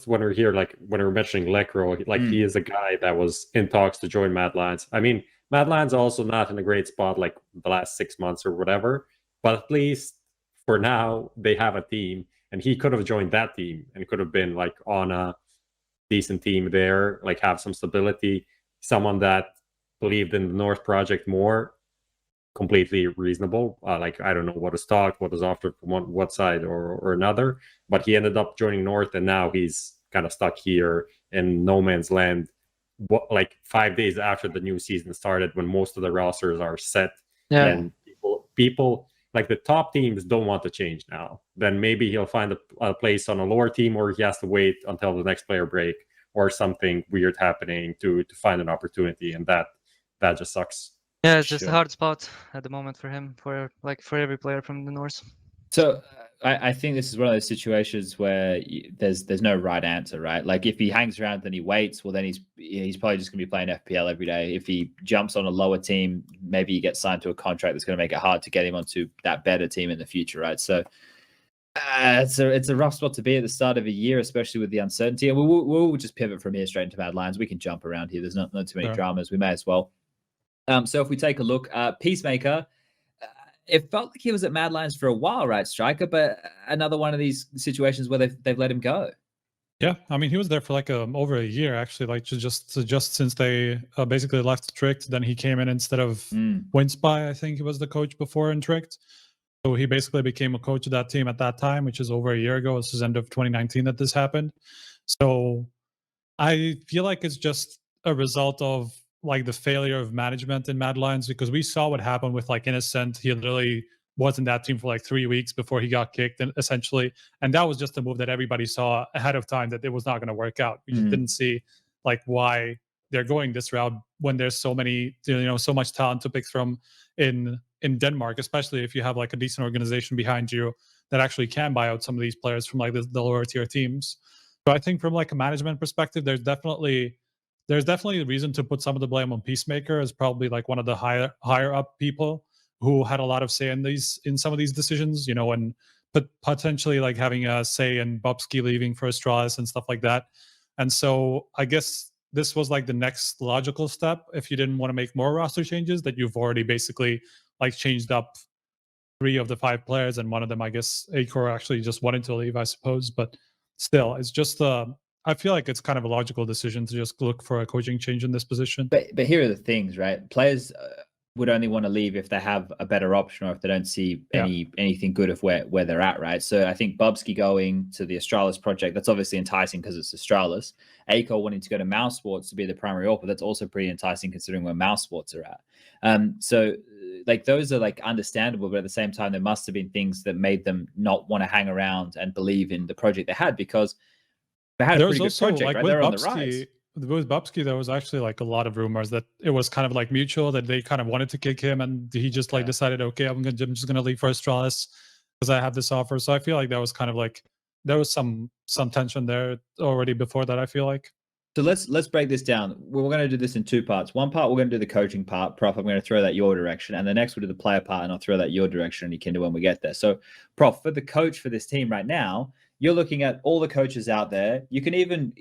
when we're here, like when we're mentioning Lekro, like he is a guy that was in talks to join Mad Lions. I mean, Mad Lions also not in a great spot like the last 6 months or whatever, but at least for now they have a team, and he could have joined that team and could have been like on a decent team there, like have some stability, someone that believed in the North project more. Completely reasonable. Like, I don't know what is talked, what is offered from what side or another, but he ended up joining North, and now he's kind of stuck here in no man's land. Like 5 days after the new season started, when most of the rosters are set, and people like the top teams don't want to change now. Then maybe he'll find a place on a lower team, or he has to wait until the next player break or something weird happening to find an opportunity, and that just sucks. Yeah, it's just a hard spot at the moment for him, for every player from the North. So I think this is one of those situations where there's no right answer, right? Like if he hangs around and he waits, well then he's probably just gonna be playing FPL every day. If he jumps on a lower team, maybe he gets signed to a contract that's gonna make it hard to get him onto that better team in the future, right? So it's a rough spot to be at the start of a year, especially with the uncertainty. And we'll just pivot from here straight into Mad Lions. We can jump around here. There's not too many dramas. We may as well. So if we take a look, Peacemaker, it felt like he was at Mad Lions for a while, right, Striker? But another one of these situations where they've let him go. Yeah, I mean, he was there for like over a year, actually, like just since they basically left Tricked. Then he came in instead of Winspy. I think he was the coach before in Tricked. So he basically became a coach of that team at that time, which is over a year ago. This is end of 2019 that this happened. So I feel like it's just a result of like the failure of management in Mad Lions, because we saw what happened with like Innocent. He literally was in that team for like 3 weeks before he got kicked, and essentially, and that was just a move that everybody saw ahead of time that it was not going to work out. We just didn't see like why they're going this route when there's so many, so much talent to pick from in Denmark, especially if you have like a decent organization behind you that actually can buy out some of these players from like the lower tier teams. So I think from like a management perspective, there's definitely a reason to put some of the blame on Peacemaker as probably like one of the higher up people who had a lot of say in some of these decisions, and potentially like having a say in Bubsky leaving for Astralis and stuff like that. And so I guess this was like the next logical step if you didn't want to make more roster changes, that you've already basically like changed up 3 of the 5 players, and one of them, I guess, Acor actually just wanted to leave, I suppose. But still, it's just I feel like it's kind of a logical decision to just look for a coaching change in this position. But here are the things, right? Players would only want to leave if they have a better option, or if they don't see anything good of where they're at, right? So I think Bubsky going to the Astralis project, that's obviously enticing because it's Astralis. Acor wanting to go to Mouse Sports to be the primary author, that's also pretty enticing considering where Mouse Sports are at. So like those are like understandable, but at the same time, there must have been things that made them not want to hang around and believe in the project they had, because they had a pretty good project, like, right? They're on the rise. With Bubsky, there was actually like a lot of rumors that it was kind of like mutual, that they kind of wanted to kick him, and he just like decided, okay, I'm just gonna leave for Astralis because I have this offer. So I feel like that was kind of like there was some tension there already before that, I feel like. So let's break this down. We're going to do this in 2 parts. One part, we're going to do the coaching part. Prof, I'm going to throw that your direction. And the next we'll do the player part, and I'll throw that your direction, and you can do when we get there. So, Prof, for the coach for this team right now, you're looking at all the coaches out there. You can even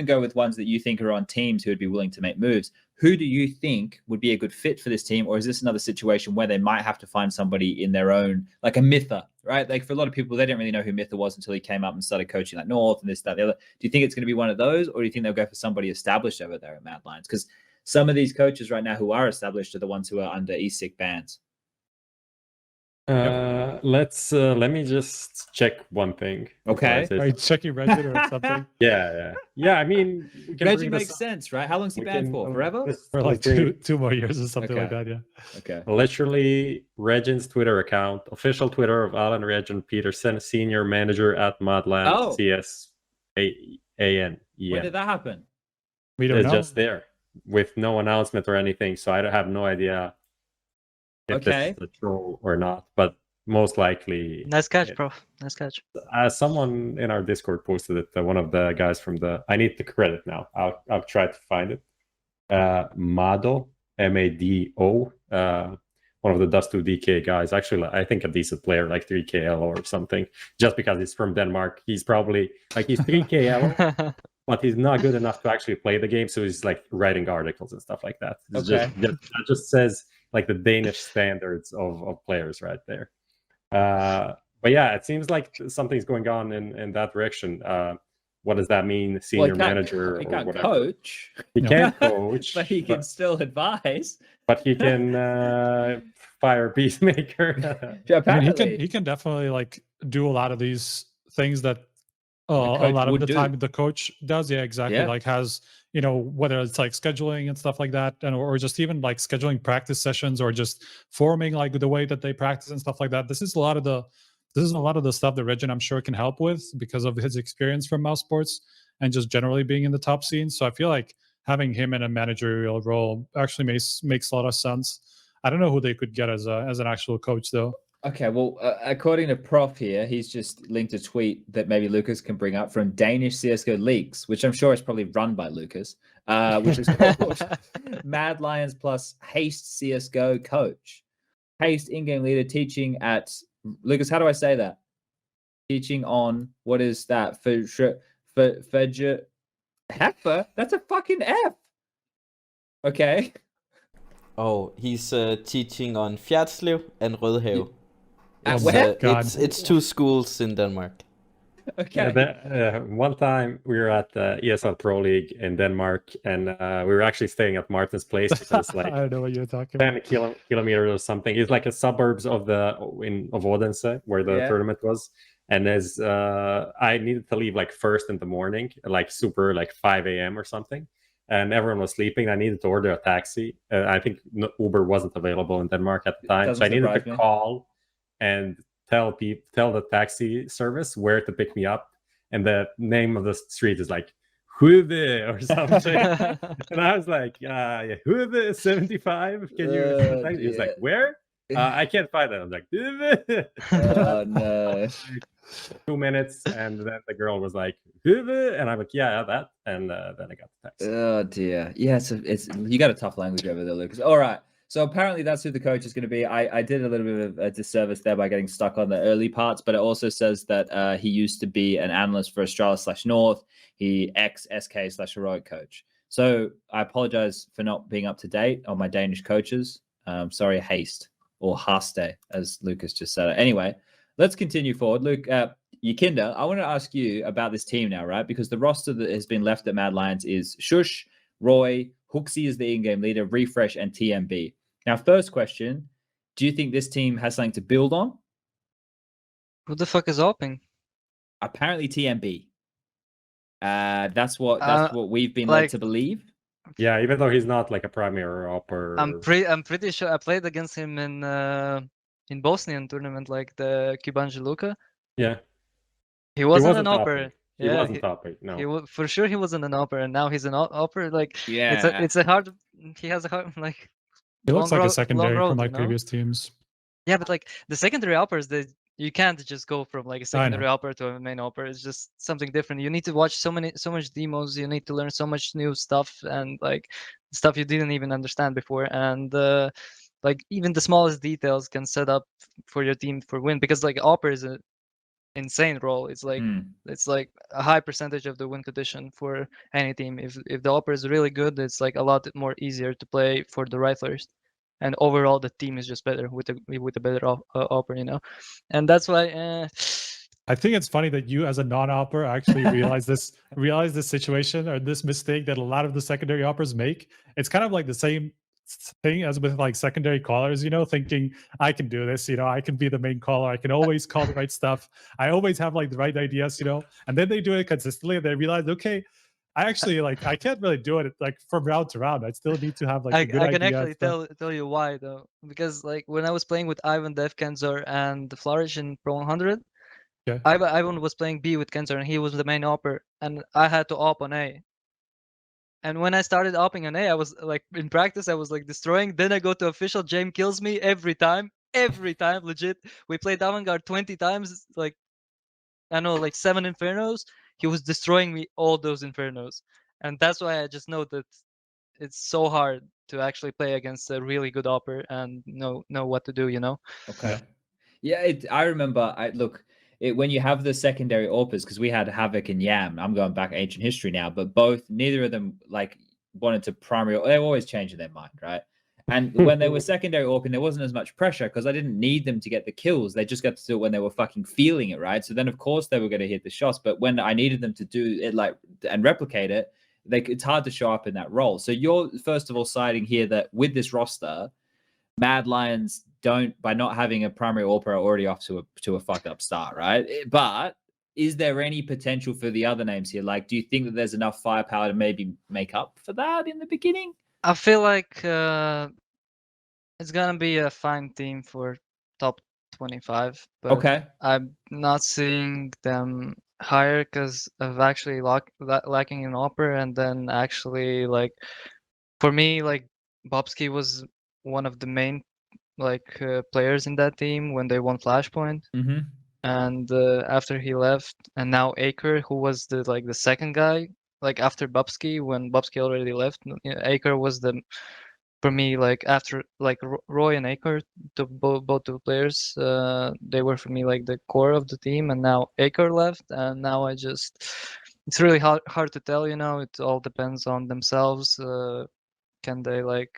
go with ones that you think are on teams who would be willing to make moves. Who do you think would be a good fit for this team? Or is this another situation where they might have to find somebody in their own, like a Mytha, right? Like for a lot of people, they didn't really know who Mytha was until he came up and started coaching like North and this, that, the other. Do you think it's going to be one of those? Or do you think they'll go for somebody established over there at Mad Lions? Because some of these coaches right now who are established are the ones who are under ESIC bans. Let me just check one thing. Okay. Are you checking Reddit or something? Yeah. I mean, Reggie makes sense, right? How long is he banned for? Forever? For like two more years or something like that, yeah. Okay. Literally, Regin's Twitter account, official Twitter of Alan Regin Peterson, senior manager at Madland CSAN. When did that happen? We don't know. It's just there with no announcement or anything, so I have no idea if this is a troll or not, but most likely. Nice catch, Prof. Nice catch. Someone in our Discord posted it. One of the guys from I need the credit now. I'll try to find it. Mado, Mado, one of the Dust 2 DK guys. Actually, I think a decent player, like 3KL or something. Just because he's from Denmark, he's probably like he's 3KL, but he's not good enough to actually play the game. So he's like writing articles and stuff like that. It's that just says like the Danish standards of players right there. But yeah, it seems like something's going on in that direction. What does that mean, senior manager he or can't whatever? coach. He can't coach, but he can still advise. But he can fire Peacemaker. I mean, he can definitely like do a lot of these things that a lot of the time the coach does. Yeah, exactly. Yeah. Like has, you know, whether it's like scheduling and stuff like that, and or just even like scheduling practice sessions or just forming like the way that they practice and stuff like that. This is a lot of the stuff that Regin, I'm sure, can help with because of his experience from mouse sports and just generally being in the top scene. So I feel like having him in a managerial role actually makes a lot of sense. I don't know who they could get as an actual coach though. Okay, well, according to Prof here, he's just linked a tweet that maybe Lucas can bring up from Danish CSGO Leaks, which I'm sure is probably run by Lucas, which is called Mad Lions plus Haste CSGO Coach. Haste in-game leader teaching at, Lucas, how do I say that? Teaching on, what is that? Heffer? That's a fucking F. Okay. Oh, he's teaching on Fjerdslev and Rødhave. It's two schools in Denmark. Okay. One time we were at the ESL Pro League in Denmark, and we were actually staying at Martin's place, which is like I don't know what you're talking 10 kilometers or something. It's like a suburbs of Odense, where the tournament was. And as I needed to leave like first in the morning, like super like 5 a.m. or something, and everyone was sleeping. I needed to order a taxi. I think Uber wasn't available in Denmark at the time, so I needed to call and tell the taxi service where to pick me up, and the name of the street is like Hude or something. And I was like, Hude 75. Can you? He was like, where? I can't find that. I was like, oh no. 2 minutes, and then the girl was like, and I'm like, yeah, that, and then I got the text. Oh dear. Yeah, it's you got a tough language over there, Lucas. All right. So apparently that's who the coach is going to be. I did a little bit of a disservice there by getting stuck on the early parts, but it also says that he used to be an analyst for Australia/North. He ex-SK/Heroic coach. So I apologize for not being up to date on my Danish coaches. Sorry, Haste or Haste, as Lucas just said. Anyway, let's continue forward. Luke, Yakinda, I want to ask you about this team now, right? Because the roster that has been left at Mad Lions is Shush, Roy, Hooksy is the in-game leader, Refresh, and TMB. Now, first question, do you think this team has something to build on? Who the fuck is open? Apparently TMB. That's what we've been led to believe. Yeah, even though he's not like a primary opper. I'm pretty sure I played against him in Bosnian tournament, like the Kubanje Luka. Yeah. He wasn't an opper. He wasn't top 8, no. For sure he wasn't an opper, and now he's an opper. Like, yeah, it's a hard. He has a hard like. He looks like a secondary from like previous teams. Yeah, but like the secondary oppers, you can't just go from like a secondary opper to a main opper. It's just something different. You need to watch so much demos. You need to learn so much new stuff and like stuff you didn't even understand before. And like even the smallest details can set up for your team for win, because like opper is an insane role. It's like a high percentage of the win condition for any team. If the opper is really good, it's like a lot more easier to play for the riflers. And overall, the team is just better with a better opper, you know, and that's why. I think it's funny that you, as a non-opper, actually realize this situation or this mistake that a lot of the secondary oppers make. It's kind of like the same thing as with like secondary callers, you know, thinking I can do this, you know, I can be the main caller, I can always call the right stuff, I always have like the right ideas, you know, and then they do it consistently and they realize, okay, I actually like I can't really do it like from round to round. I still need to have like a good idea. I can actually tell you why though, because like when I was playing with Ivan, Def, Kenzor, and the Flourish in Pro 100, Ivan was playing B with Kenzor and he was the main opper, and I had to op on A. And when I started opping on A, I was like in practice, I was like destroying. Then I go to official, James kills me every time, legit. We played Avantgarde 20 times, like I know, like 7 Infernos. He was destroying me all those Infernos, and that's why I just know that it's so hard to actually play against a really good opper and know what to do, you know. Okay. Yeah, I remember. When you have the secondary AWPers, because we had Havoc and Yam. I'm going back ancient history now, but neither of them like wanted to primary. They were always changing their mind, right? And when they were secondary AWPing, there wasn't as much pressure because I didn't need them to get the kills. They just got to do it when they were fucking feeling it, right? So then, of course, they were going to hit the shots. But when I needed them to do it and replicate it, it's hard to show up in that role. So you're first of all citing here that with this roster, Mad Lions don't, by not having a primary AWPer, are already off to a fucked up start, right? But is there any potential for the other names here? Like, do you think that there's enough firepower to maybe make up for that in the beginning? I feel like it's gonna be a fine team for top 25, but okay, I'm not seeing them higher because of actually lacking an AWPer, and then actually like for me, like Bobsky was one of the main like players in that team when they won Flashpoint, and after he left, and now Aker, who was the second guy, like after Bobsky, when Bobsky already left, Aker was for me, like after like Roy and Aker, both two players, they were for me like the core of the team, and now Aker left, and now it's really hard to tell, you know. It all depends on themselves. Can they like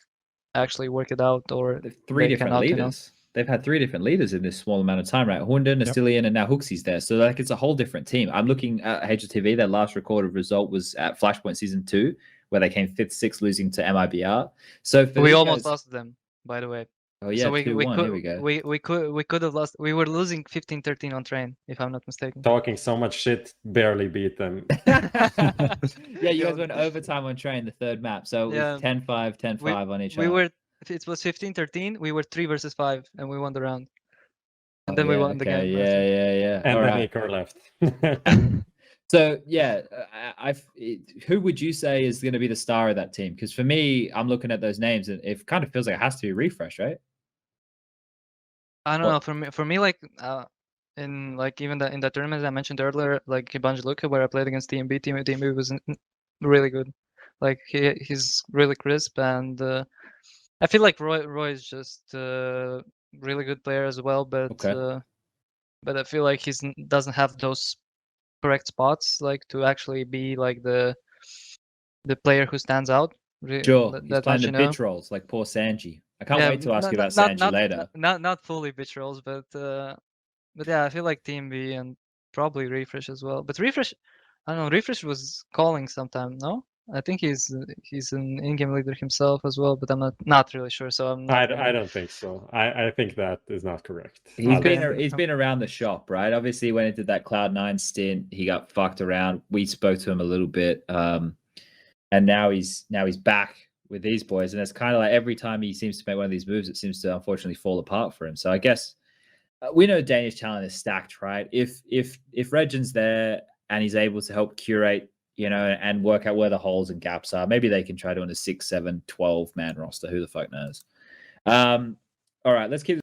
actually work it out, or three different cannot, leaders? You know? They've had 3 different leaders in this small amount of time, right? Hunden, Astilian, and now Hooksy's there. So like it's a whole different team. I'm looking at HLTV. Their last recorded result was at Flashpoint Season 2, where they came 5th, 6th, losing to MIBR. So we almost lost them, by the way. Oh yeah, so we 2-1. could, Here we go. We could have lost. We were losing 15-13 on train, if I'm not mistaken. Talking so much shit, barely beat them. Yeah, you guys went overtime on train, the third map. So it was 10-5, 10-5 on each. It was 15-13. We were 3 versus 5, and we won the round. And Oh, then we won the game. Yeah. And all then right. Aker left. So yeah, who would you say is going to be the star of that team? Because for me, I'm looking at those names, and it kind of feels like it has to be Refresh, right? I don't know. For me, like in like even in the tournament I mentioned earlier, like Bunch Luka, where I played against TMB. TMB was really good. Like he's really crisp, and I feel like Roy is just a really good player as well. But but I feel like he doesn't have those correct spots, like to actually be like the player who stands out. Sure, he's playing the bitch roles like poor Sanji. I can't wait to ask you about Sanji later. Not fully bitch roles, but yeah, I feel like TMB and probably Refresh as well. But Refresh, I don't know. Refresh was calling sometime. No, I think he's an in-game leader himself as well, but I'm not really sure. So I'm. I don't think so. I think that is not correct. He's been around the shop, right? Obviously, when he did that Cloud9 stint, he got fucked around. We spoke to him a little bit, and now he's back with these boys, and it's kind of like every time he seems to make one of these moves, it seems to unfortunately fall apart for him. So I guess we know Danish talent is stacked, right? If Regin's there and he's able to help curate, you know, and work out where the holes and gaps are, maybe they can try doing a 6, 7, 12 man roster. Who the fuck knows? All right, let's keep